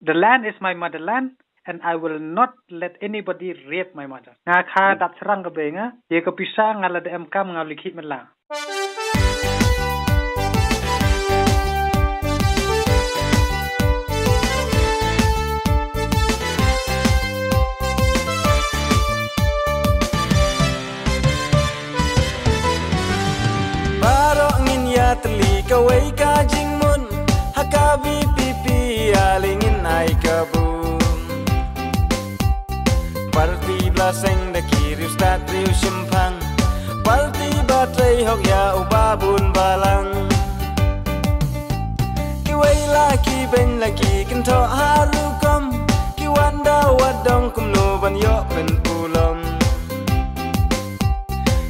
The land is my motherland, and I will not let anybody rape my mother. Nga kha dat serang ke benga, ye ke pisang ngala de MK mengalikit melang. Teli kawai kajing mun hakabi pipi alingin ai kabun parti blaseng de kiri start riu simpang parti batrai hok ya ubabun balang kiwai laki ben laki kento harukom kiwanda wadong kumno ban yo ben ulom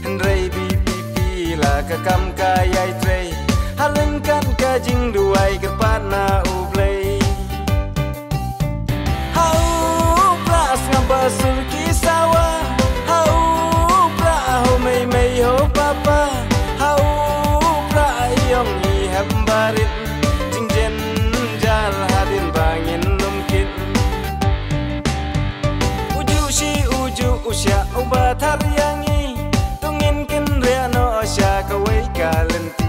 hendrei pipi la kakam kayai trei halengkan kajing duai kerpana ublei hau pras ngabasul kisawa hau pra ho mei mei ho papa hau pra yong i hambarit jingjen jal hadin bangin lumkit uju si uju usya ubatar yangi tungin kin reano asya kawai kalenti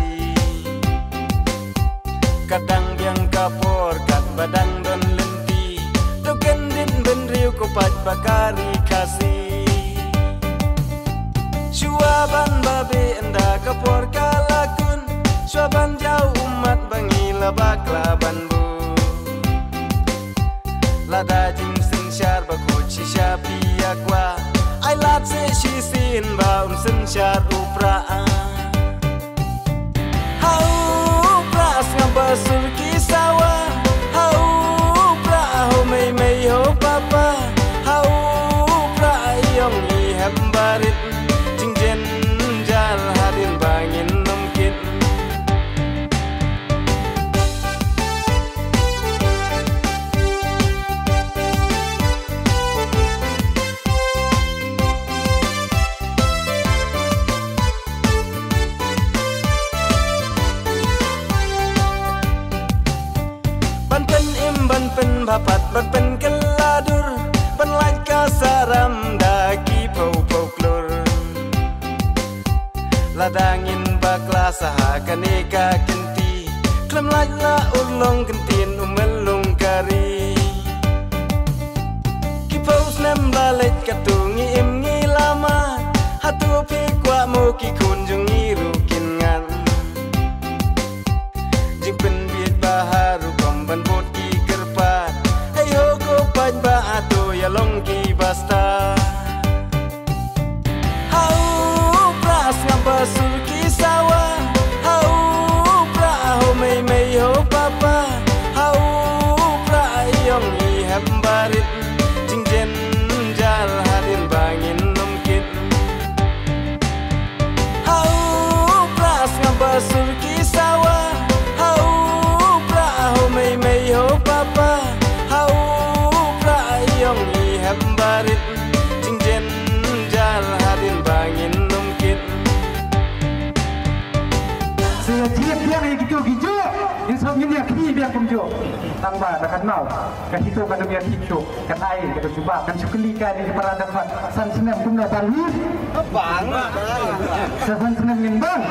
kadang biang kapor kat badang don lenti duken din ben riu kopat bakari kasih suaban babe enda kapor kalakun suaban jauh umat bangila baklaban bu lada jing sen syar bakut shisha piakwa ai lat se shisin ba sen syar upra basul kisawa hau pra ho mei mei ho papa hau pra yong i hambarit jingjen jal hadin bangin nomkit ban pen bapat ban pen keladur ban laj kasaram daki pau pau klur ladangin bakla saha kaneka kenti klem laj la ulong kentin umelung kari ki pau snem balet katungi im ngi lama hatu pi kwa mo ki kunjung i rukin ngan jing pen biet baharu komban bot ba ato ya longki basta hau pras ngabasul kisawa hau pra ho mei mei ho papa hau pra yong i hambarit jingjen jal hadin bangin nomkit hau pras ngabasul kisawa hau pra ho mei mei ho papa hau yong i hambarit jingjen jal hadin bangin nomkit setiap yang gitu insomnia dia kini biar kumjo tambah akan mau kan itu kan dia hidup kan air kita coba kan sekelika di perada san senam kumna tanwi bang san senam min bang